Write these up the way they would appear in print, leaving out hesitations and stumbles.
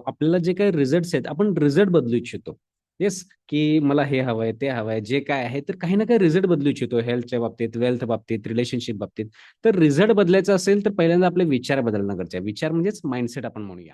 आपल्याला जे काही रिझल्ट्स आहेत आपण रिझल्ट बदलू इच्छितो. येस, की मला हे हवंय ते हवंय जे काय आहे तर काही ना काही रिझल्ट बदलू इच्छितो हेल्थच्या बाबतीत, वेल्थ बाबतीत, रिलेशनशिप बाबतीत. तर रिझल्ट बदलायचा असेल तर पहिल्यांदा आपले विचार बदलणं गरजेचं आहे. विचार म्हणजेच माइंडसेट आपण म्हणूया.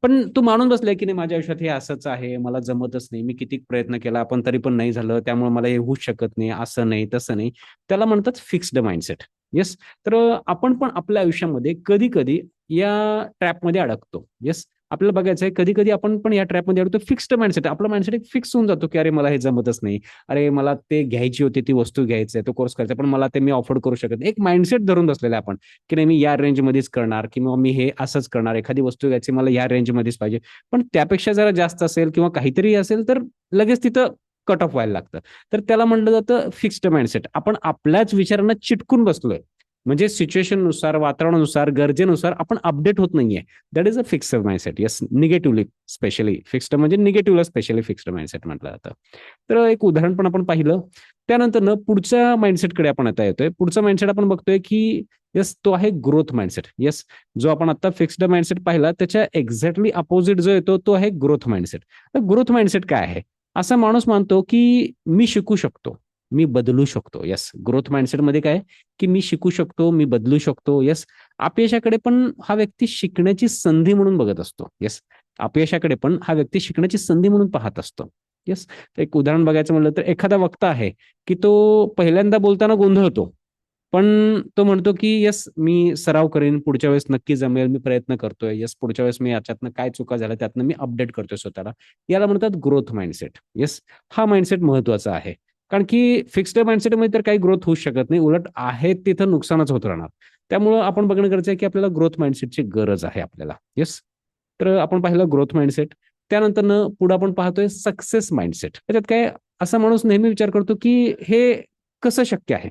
पण तू मानून बसलाय की नाही माझ्या आयुष्यात हे असंच आहे, मला जमतच नाही, मी किती प्रयत्न केला पण तरी पण नाही झालं, त्यामुळे मला हे होऊच शकत नाही, असं नाही तसं नाही. त्याला म्हणतात फिक्स्ड माइंडसेट. येस. तर आपण पण आपल्या आयुष्यामध्ये कधी कधी या ट्रॅपमध्ये अडकतो. येस. आपल्याला बघायचं आहे कधी कधी आपण पण या ट्रॅपमध्ये अडकतो. फिक्स्ड माइंडसेट, आपला माइंडसेट एक फिक्स होऊन जातो की अरे मला हे जमतच नाही, अरे मला ते घ्यायची होती ती वस्तू घ्यायची आहे, तो कोर्स करायचा पण मला ते मी अफोर्ड करू शकत नाही. एक माइंडसेट धरून बसलेला आहे आपण की नाही मी या रेंजमध्येच करणार किंवा मी हे असंच करणार, एखादी वस्तू घ्यायची मला या रेंजमध्येच पाहिजे. पण त्यापेक्षा जरा जास्त असेल किंवा काहीतरी असेल तर लगेच तिथं कट ऑफ व्हायला लागतं. तर त्याला म्हटलं जातं फिक्स्ड माइंडसेट. आपण आपल्याच विचारांना चिटकून बसलोय. म्हणजे सिच्युएशननुसार, वातावरणानुसार, गरजेनुसार आपण अपडेट होत नाहीये. That is a fixed mindset. Yes, negatively specially fixed म्हणजे निगेटिव्हला स्पेशली फिक्स्ड माइंडसेट म्हटलं जातं. तर एक उदाहरण पण आपण पाहिलं. त्यानंतर न पुढच्या माइंडसेटकडे आपण आता येतोय. पुढचा माइंडसेट आपण बघतोय की येस तो आहे ग्रोथ माइंडसेट. येस, जो आपण आता फिक्स्ड माइंडसेट पाहिला त्याच्या एक्झॅक्टली अपोजिट जो येतो तो आहे ग्रोथ माइंडसेट. तर ग्रोथ माइंडसेट काय आहे? असा माणूस मानतो की मी शिकू शकतो, मी बदलू शकतो. येस, ग्रोथ माइंडसेटमध्ये काय की मी शिकू शकतो, मी बदलू शकतो. येस, अपयशाकडे पण हा व्यक्ती शिकण्याची संधी म्हणून बघत असतो. येस, अपयशाकडे पण हा व्यक्ती शिकण्याची संधी म्हणून पाहत असतो. येस, एक उदाहरण बघायचं म्हणलं तर एखादा वक्ता आहे की तो पहिल्यांदा बोलताना गोंधळतो. पण तो म्हणतो की येस मी सराव करेन, पुढच्या वेळेस नक्की जमेल, मी प्रयत्न करतोय. येस, पुढच्या वेळेस मी याच्यातनं काय चुका झाल्या त्यातनं मी अपडेट करतोय स्वतःला. याला म्हणतात ग्रोथ माइंडसेट. येस, हा माइंडसेट महत्वाचा आहे. कारण की फिक्स्ड माइंडसेटमध्ये तर काही ग्रोथ होऊच शकत नाही. उलट आहे तिथं नुकसानच होत राहणार. त्यामुळं आपण बघणं गरजेचं आहे की आपल्याला ग्रोथ माइंडसेटची गरज आहे आपल्याला. येस. तर आपण पाहिलं ग्रोथ माइंडसेट. त्यानंतर पुढे आपण पाहतोय सक्सेस माइंडसेट. त्याच्यात काय असा माणूस नेहमी विचार करतो की हे कसं शक्य आहे?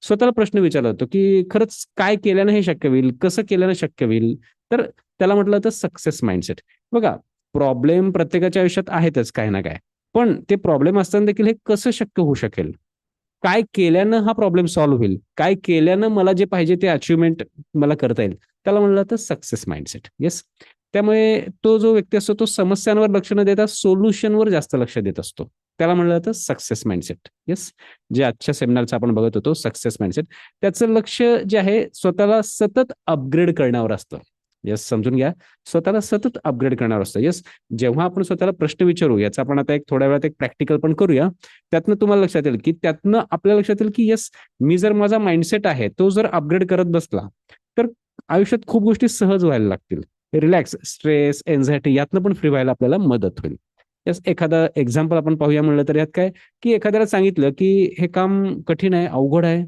स्वतःला प्रश्न विचारला जातो की खरंच काय केल्यानं हे शक्य होईल? कसं केल्यानं शक्य होईल? तर त्याला म्हटलं तर सक्सेस माइंडसेट. बघा, प्रॉब्लेम प्रत्येकाच्या आयुष्यात आहेतच काही ना काय. पण ते प्रॉब्लेम असताना देखील हे कसं शक्य होऊ शकेल? काय केल्यानं हा प्रॉब्लेम सॉल्व्ह होईल? काय केल्यानं मला जे पाहिजे ते अचिव्हमेंट मला करता येईल? त्याला म्हणलं तर सक्सेस माइंडसेट. येस. त्यामुळे तो जो व्यक्ती असतो तो समस्यांवर लक्ष न देता सोल्युशनवर जास्त लक्ष देत असतो. त्याला म्हणलं जातं सक्सेस माइंडसेट. येस. जे आजच्या सेमिनारचं आपण बघत होतो सक्सेस माइंडसेट. त्याचं लक्ष जे आहे स्वतःला सतत अपग्रेड करण्यावर असतं. येस, समजून घ्या. स्वतःला सतत अपग्रेड करण्यावर असतं. येस, जेव्हा आपण स्वतःला प्रश्न विचारू, याचा आपण आता एक थोड्या वेळात एक प्रॅक्टिकल पण करूया. त्यातनं तुम्हाला लक्षात येईल की त्यातनं आपल्याला लक्षात येईल की येस, मी जर माझा माइंडसेट आहे तो जर अपग्रेड करत बसला तर आयुष्यात खूप गोष्टी सहज व्हायला लागतील. रिलॅक्स, स्ट्रेस, एन्झायटी यातनं पण फ्री व्हायला आपल्याला मदत होईल. येस, एखादा एक्झाम्पल आपण पाहूया म्हणलं तर यात काय की एखाद्याला सांगितलं की हे काम कठीण आहे, अवघड आहे.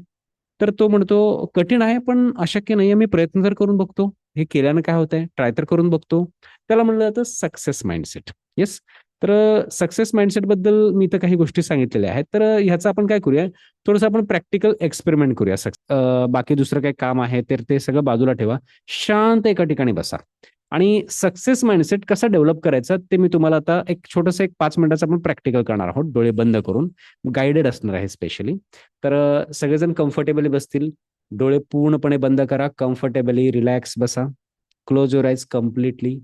तर तो म्हणतो कठीण आहे पण अशक्य नाहीये, मी प्रयत्न तर करून बघतो. हे केल्यानं काय होतंय? ट्राय तर करून बघतो. त्याला म्हणलं जातं सक्सेस माइंडसेट. येस. तर सक्सेस माइंडसेट बद्दल मी तर काही गोष्टी सांगितलेल्या आहेत. तर ह्याचं आपण काय करूया, थोडंसं आपण प्रॅक्टिकल एक्सपेरिमेंट करूया. बाकी दुसरं काही काम आहे तर ते सगळं बाजूला ठेवा. शांत एका ठिकाणी बसा आणि सक्सेस माइंडसेट कसा डेव्हलप करायचा ते मी तुम्हाला आता एक छोटंसं एक 5 मिनिटाचं आपण प्रॅक्टिकल करणार आहोत. डोळे बंद करून. गाईडेड असणार आहे स्पेशली. तर सगळेजण कम्फर्टेबली बसतील. डोळे पूर्णपणे बंद करा. कम्फर्टेबली रिलॅक्स बसा. Close your eyes completely.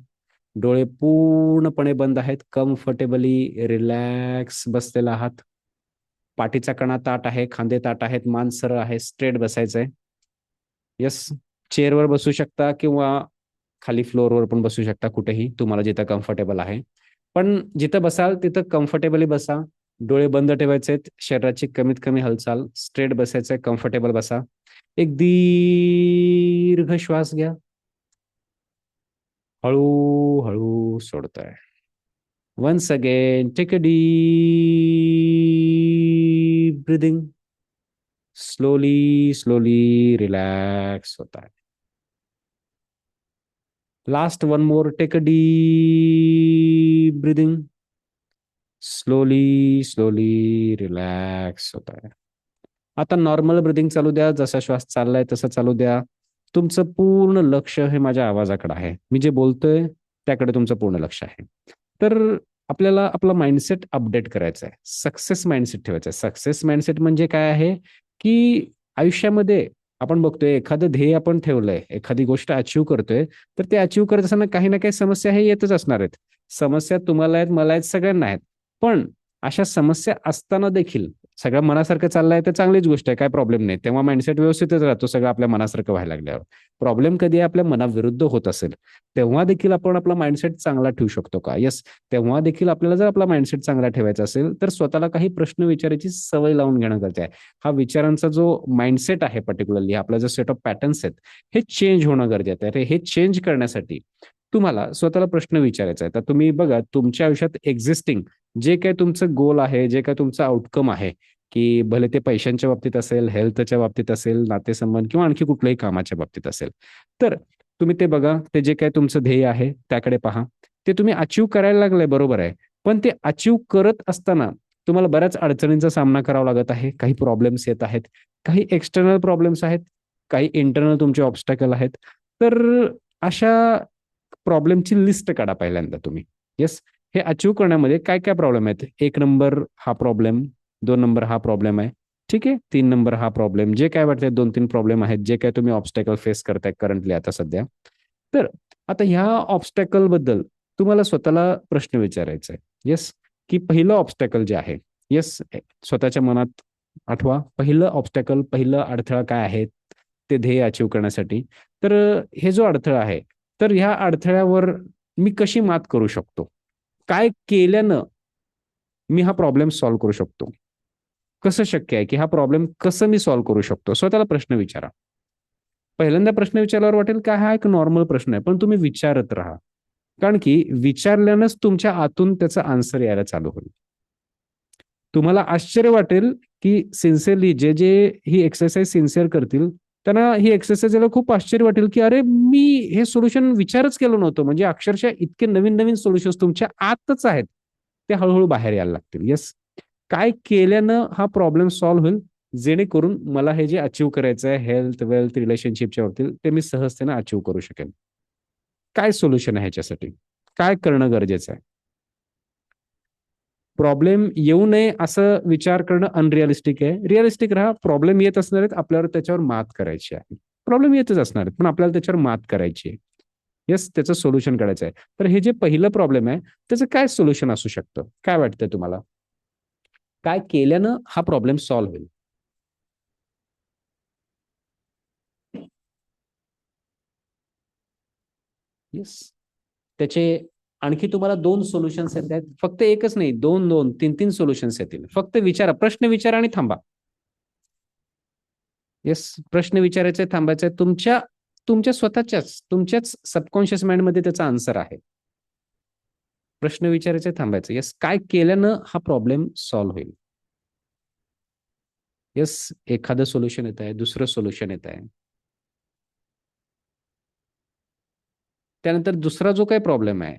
डोळे पूर्णपणे बंद आहेत. कम्फर्टेबली रिलॅक्स बसलेला आहात. पाठीचा कणा ताठ आहे, खांदे ताठ आहेत, मान सरळ आहे, स्ट्रेट बसायचंय. येस, चेअरवर बसू शकता किंवा खाली फ्लोअरवर पण बसू शकता, कुठेही तुम्हाला जिथं कम्फर्टेबल आहे. पण जिथं बसाल तिथं कम्फर्टेबली बसा. डोळे बंद ठेवायचे आहेत. शरीराची कमीत कमी हालचाल. स्ट्रेट बसायचंय, कम्फर्टेबल बसा. एक दीर्घ श्वास घ्या. हळू सोडताय. Once again, take a deep breathing. Slowly relax होता है. Last one more, take a deep breathing. Slowly relax होता है. आता नॉर्मल ब्रिदिंग चालू द्या. जसा श्वास चाललाय तसं चालू द्या. तुमचं पूर्ण लक्ष हे माझ्या आवाजाकडे आहे. मी जे बोलतोय त्याकडे तुमचं पूर्ण लक्ष आहे. तर आपल्याला आपला माइंडसेट अपडेट करायचा आहे. सक्सेस माइंडसेट ठेवायचा आहे. सक्सेस माइंडसेट म्हणजे काय आहे, की आयुष्यामध्ये आपण बघतोय एखादं ध्येय आपण ठेवलंय, एखादी गोष्ट अचीव्ह करतोय, तर ते अचीव्ह करत असताना काही ना काही समस्या हे येतच असणार आहेत. समस्या तुम्हाला आहेत, मला आहेत, सगळ्यांना आहेत. पण अशा समस्या असताना देखील सगळं मनासारखं चाललंय तर चांगलीच गोष्ट आहे, काय प्रॉब्लेम नाही. तेव्हा माइंडसेट व्यवस्थितच राहतो सगळं आपल्या मनासारखं व्हायला लागल्यावर. प्रॉब्लेम कधी आपल्या मनाविरुद्ध होत असेल, तेव्हा देखील आपण आपला माइंडसेट चांगला ठेवू शकतो का? येस. तेव्हा देखील आपल्याला जर आपला माइंडसेट चांगला ठेवायचा असेल, तर स्वतःला काही प्रश्न विचारायची सवय लावून घेणं गरजेचं आहे. हा विचारांचा जो माइंडसेट आहे पर्टिक्युलरली आपला जो सेट ऑफ पॅटर्न्स आहेत, हे चेंज होणं गरजेचं आहे. हे चेंज करण्यासाठी तुम्हाला स्वतःला प्रश्न विचारायचा आहे. तर तुम्ही बघा तुमच्या आयुष्यात एक्झिस्टिंग जे काही तुमचं गोल आहे, जे काही तुमचं आउटकम आहे, की भले ते पैशांच्या बाबतीत असेल, हेल्थच्या बाबतीत असेल, नातेसंबंध किंवा आणखी कुठल्याही कामाच्या बाबतीत असेल. तर तुम्ही ते बघा, ते जे काही तुमचं ध्येय आहे त्याकडे पहा. ते तुम्ही अचीव्ह करायला लागलाय बरोबर आहे. पण ते अचीव्ह करत असताना तुम्हाला बऱ्याच अडचणींचा सामना करावा लागत आहे. काही प्रॉब्लेम्स येत आहेत. काही एक्सटर्नल प्रॉब्लेम्स आहेत. काही इंटरनल तुमचे ऑब्स्टॅकल आहेत. तर अशा प्रॉब्लेमची लिस्ट काढा पहिल्यांदा तुम्ही. येस. हे अचीव्ह करण्यामध्ये काय काय प्रॉब्लेम आहेत? 1 नंबर हा प्रॉब्लेम, 2 नंबर हा प्रॉब्लेम आहे. ठीक आहे. 3 नंबर हा प्रॉब्लेम. जे काय वाटतंय 2-3 प्रॉब्लेम आहेत, जे काय तुम्ही ऑब्स्टॅकल फेस करताय करंटली आता सध्या. तर आता ह्या ऑब्स्टॅकल बद्दल तुम्हाला स्वतःला प्रश्न विचारायचा आहे. येस. की पहिलं ऑब्स्टॅकल जे आहे, येस, स्वतःच्या मनात आठवा. पहिलं ऑब्स्टॅकल, पहिलं अडथळा काय आहे ते ध्येय अचीव्ह करण्यासाठी. तर हे जो अडथळा आहे, तर ह्या अडथळ्यावर मी कशी मात करू शकतो? काय केल्यानं मी हा प्रॉब्लेम सॉल्व्ह करू शकतो? कसं शक्य आहे, की हा प्रॉब्लेम कसं मी सॉल्व्ह करू शकतो? स्वतःला प्रश्न विचारा. पहिल्यांदा प्रश्न विचारल्यावर वाटेल का हा एक नॉर्मल प्रश्न आहे, पण तुम्ही विचारत राहा. कारण की विचारल्यानंच तुमच्या आतून त्याचा आन्सर यायला चालू होईल. तुम्हाला आश्चर्य वाटेल, की सिन्सिअरली जे ही एक्सरसाइज सिन्सिअर करतील, त्यांना ही एक्सरसाइज यायला खूप आश्चर्य वाटेल, की अरे मी हे सोल्युशन विचारच केलं नव्हतं. म्हणजे अक्षरशः इतके नवीन-नवीन सोल्युशन्स तुमच्या आतच आहेत. ते हळू बाहेर यायला लागतील. येस. काय केल्यानं हा प्रॉब्लेम सॉल्व्ह होईल, जेणेकरून मला हे जे अचीव्ह करायचं आहे हेल्थ, वेल्थ, रिलेशनशिपच्या बाबतीत, ते मी सहजतेने अचीव्ह करू शकेन. काय सोल्युशन आहे ह्याच्यासाठी? काय करणं गरजेचं आहे? प्रॉब्लेम येऊ नये असं विचार करणं अनरिअलिस्टिक आहे. रिअलिस्टिक राहा. प्रॉब्लेम येत असणार आहेत, आपल्याला त्याच्यावर मात करायची आहे. प्रॉब्लेम येतच असणार आहेत, पण आपल्याला त्याच्यावर मात करायची आहे. येस, त्याचं सोल्युशन काढायचं आहे. तर हे जे पहिलं प्रॉब्लेम आहे, त्याचं काय सोल्युशन असू शकतं? काय वाटतंय तुम्हाला? काय केल्यानं हा प्रॉब्लेम सॉल्व्ह होईल? येस. त्याचे आणखी तुम्हाला 2 सोल्युशन्स येत आहेत. फक्त एकच नाही, 2-2, 3-3 सोल्युशन्स येतील. फक्त विचारा, प्रश्न विचारा आणि थांबा. येस, प्रश्न विचारायचे, थांबायचे. तुमच्या स्वतःच्याच, तुमच्याच सबकॉन्शियस माइंडमध्ये त्याचा आन्सर आहे. प्रश्न विचारायचे, थांबायचे. येस, काय केल्यानं हा प्रॉब्लेम सॉल्व्ह होईल? येस, एखादं सोल्युशन येत आहे, दुसरं सोल्युशन येत आहे. त्यानंतर दुसरा जो काही प्रॉब्लेम आहे,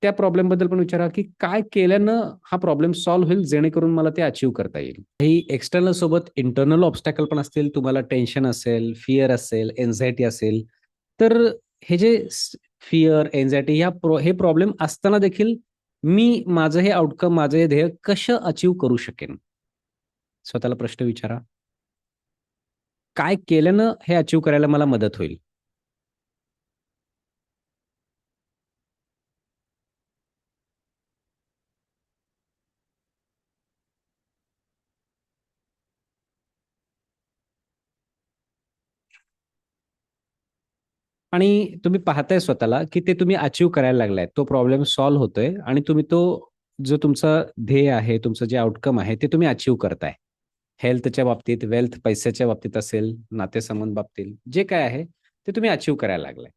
त्या प्रॉब्लेमबद्दल पण विचारा, की काय केल्यानं हा प्रॉब्लेम सॉल्व्ह होईल, जेणेकरून मला ते अचीव्ह करता येईल. काही एक्सटर्नल सोबत इंटरनल ऑब्स्टॅकल पण असतील. तुम्हाला टेन्शन असेल, फिअर असेल, एन्झायटी असेल. तर हे जे फिअर, एन्झायटी हे प्रॉब्लेम असताना देखील मी माझं हे आउटकम, माझं हे ध्येय कसं अचीव्ह करू शकेन? स्वतःला प्रश्न विचारा. काय केल्यानं हे अचीव्ह करायला मला मदत होईल? आणि तुम्ही पाहताय स्वतःला, की ते तुम्ही अचीव्ह करायला लागलाय. तो प्रॉब्लेम सॉल्व्ह होतोय आणि तुम्ही तो जो तुमचा ध्येय आहे, तुमचं जे आउटकम आहे, ते तुम्ही अचीव्ह करताय. हेल्थच्या बाबतीत, वेल्थ, पैशाच्या बाबतीत असेल, नातेसंबंध बाबतीत, जे काय आहे, ते तुम्ही अचीव्ह करायला लागलाय.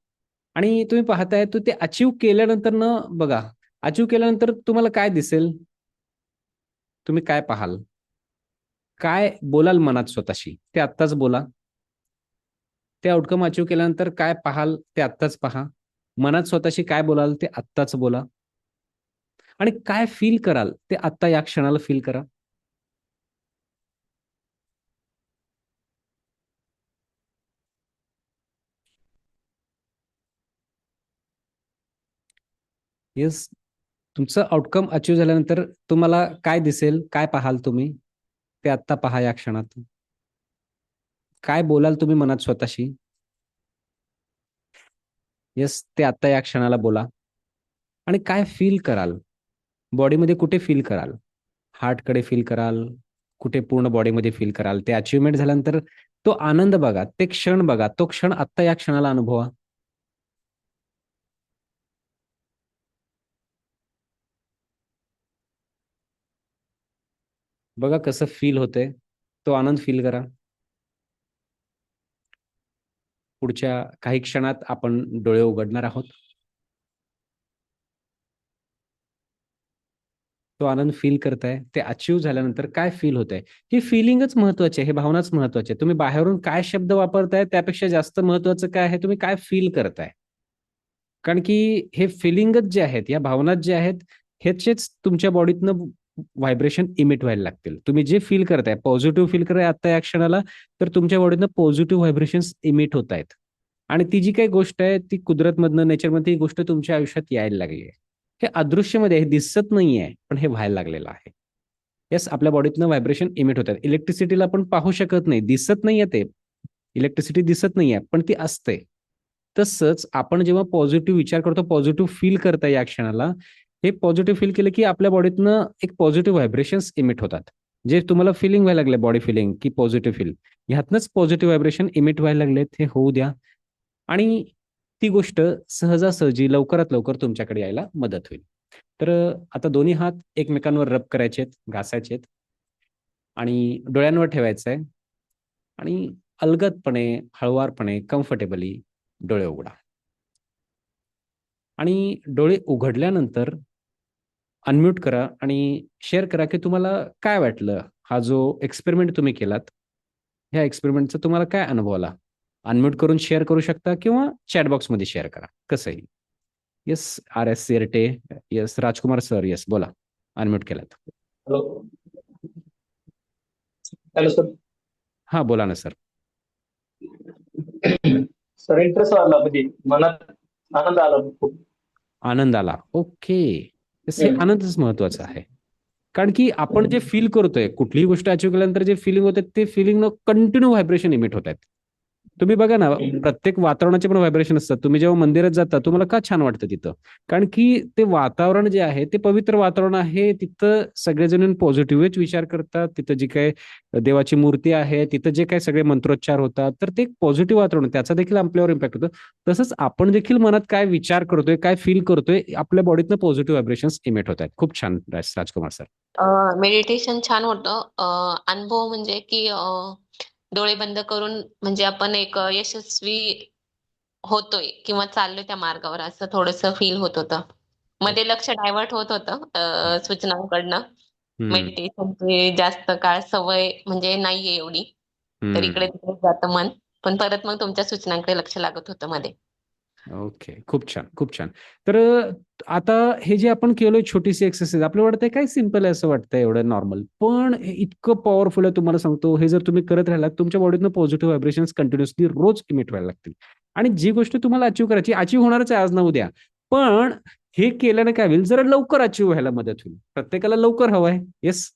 आणि तुम्ही पाहताय, तो ते अचीव्ह केल्यानंतर ना बघा, अचीव्ह केल्यानंतर तुम्हाला काय दिसेल? तुम्ही काय पाहाल? काय बोलाल मनात स्वतःशी? ते आत्ताच बोला. ते आउटकम अचीव्ह केल्यानंतर काय पाहाल ते आत्ताच पहा. मनात स्वतःशी काय बोलाल ते आत्ताच बोला. आणि काय फील कराल ते आत्ता या क्षणाला फील करा. येस. तुमचं आउटकम अचीव्ह झाल्यानंतर तुम्हाला काय दिसेल? काय पाहाल तुम्ही? ते आत्ता पहा या क्षणात. काय बोलाल तुम्ही मनात स्वतःशी? येस, ते आता या क्षणाला बोला. आणि काय फील कराल? बॉडीमध्ये कुठे फील कराल? हार्टकडे फील कराल? कुठे पूर्ण बॉडीमध्ये फील कराल? ते अचिव्हमेंट झाल्यानंतर तो आनंद बघा, ते क्षण बघा, तो क्षण आत्ता या क्षणाला अनुभवा. बघा कसं फील होतंय. तो आनंद फील करा. पुढच्या काही क्षणात आपण डोळे उघडणार आहोत. तो आनंद फील करताय, ते अचीव्ह झाल्यानंतर काय फील होतंय? ही फिलिंगच महत्वाची आहे, हे भावनाच महत्वाची आहे. तुम्ही बाहेरून काय शब्द वापरताय त्यापेक्षा जास्त महत्वाचं काय आहे, तुम्ही काय फील करताय. कारण की हे फिलिंगच जे आहेत, या भावनाच जे आहेत, ह्याचेच तुमच्या बॉडीतनं व्हायब्रेशन इमिट व्हायला लागतील. तुम्ही जे फील करताय, पॉझिटिव्ह फील करताय आता या क्षणाला, तर तुमच्या बॉडीतनं पॉझिटिव्ह व्हायब्रेशन्स इमिट होत आहेत. आणि ती जी काही गोष्ट आहे ती कुदरतमधनं, नेचरमध्ये ही गोष्ट तुमच्या आयुष्यात यायला लागली आहे. हे अदृश्यमध्ये हे दिसत नाहीये, पण हे व्हायला लागलेलं आहे. येस, आपल्या बॉडीतनं व्हायब्रेशन इमिट होतात. इलेक्ट्रिसिटीला आपण पाहू शकत नाही, दिसत नाहीये ते. इलेक्ट्रिसिटी दिसत नाहीये, पण ती असते. तसंच आपण जेव्हा पॉझिटिव्ह विचार करतो, पॉझिटिव्ह फील करता या क्षणाला, हे पॉझिटिव्ह फील केलं की आपल्या बॉडीतनं एक पॉझिटिव्ह व्हायब्रेशन्स इमिट होतात. जे तुम्हाला फिलिंग व्हायला लागले, बॉडी फिलिंग की पॉझिटिव्ह फील, ह्यातनंच पॉझिटिव्ह व्हायब्रेशन इमिट व्हायला लागलेत. हे होऊ द्या. आणि ती गोष्ट सहजासहजी लवकरात लवकर तुमच्याकडे यायला मदत होईल. तर आता दोन्ही हात एकमेकांवर रब करायचेत, घासायचेत आणि डोळ्यांवर ठेवायचंय आणि अलगदपणे, हळुवारपणे, कम्फर्टेबली डोळे उघडा. आणि डोळे उघडल्यानंतर अनम्यूट करा आणि शेअर करा की तुम्हाला काय वाटलं? हा जो एक्सपेरिमेंट तुम्ही केलात, ह्या एक्सपेरिमेंटचा तुम्हाला काय अनुभव आला? अनम्यूट करून शेअर करू शकता किंवा चॅट बॉक्समध्ये शेअर करा, कसंही. येस, आर एस सिरटे. Yes, Rajkumar sir. येस, बोला. अनम्यूट केलात. हॅलो. Hello sir. हा, बोला ना सर. सर इंटरेस्ट वाटला म्हणजे मनात आनंद आला खूप. आनंद आला. ओके. येस, हे हम्म. आनंदच महत्वाचा आहे. कारण की आपण जे फील करतोय, कुठलीही गोष्ट अचीव्ह केल्यानंतर जे फिलिंग होते, ते फिलिंग कंटिन्यू व्हायब्रेशन इमिट होत आहेत. तुम्ही बघा ना, हम्म. प्रत्येक वातावरणाचे पण व्हायब्रेशन असतात. तुम्ही जेव्हा मंदिरात जाता, तुम्हाला का छान वाटतं तिथं? कारण की ते वातावरण जे आहे ते पवित्र वातावरण आहे. तिथं सगळेजण पॉझिटिव्हच विचार करतात. तिथं जी काही देवाची मूर्ती आहे, तिथं जे काही सगळे मंत्रोच्चार होतात, तर ते पॉझिटिव्ह वातावरण आहे. त्याचा देखील आपल्यावर इम्पॅक्ट होतो. तसंच आपण देखील मनात काय विचार करतोय, काय फील करतोय, आपल्या बॉडीतनं पॉझिटिव्ह व्हायब्रेशन्स इमिट होत आहेत. खूप छान राजकुमार सर. मेडिटेशन छान होतं. अनुभव म्हणजे की डोळे बंद करून म्हणजे आपण एक यशस्वी होतोय किंवा चाललोय त्या मार्गावर असं थोडंसं फील होत होतं. मध्ये लक्ष डायव्हर्ट होत होतं सूचनांकडनं. हम्म. मेडिटेशनची जास्त काळ सवय म्हणजे नाहीये एवढी. तर इकडे हम्म. तिकडे जातं मन. पण परत मग तुमच्या सूचनांकडे लक्ष लागत होतं मध्ये. ओके, खूप छान, खूप छान. तर आता हे जे आपण केलोय छोटीशी एक्सरसाइज, आपल्याला वाटतंय काय सिंपल आहे असं वाटतंय, एवढं नॉर्मल, पण हे इतकं पॉवरफुल आहे. तुम्हाला सांगतो, हे जर तुम्ही करत राहिलात, तुमच्या बॉडीतनं पॉझिटिव्ह व्हायब्रेशन्स कंटिन्युअसली रोज इमिट व्हायला लागतील. आणि जी गोष्ट तुम्हाला अचीव्ह करायची, अचीव्ह होणारच आहे आज ना उद्या, पण हे केल्याने काय होईल, जरा लवकर अचीव्ह व्हायला मदत होईल. प्रत्येकाला लवकर हवंय. येस,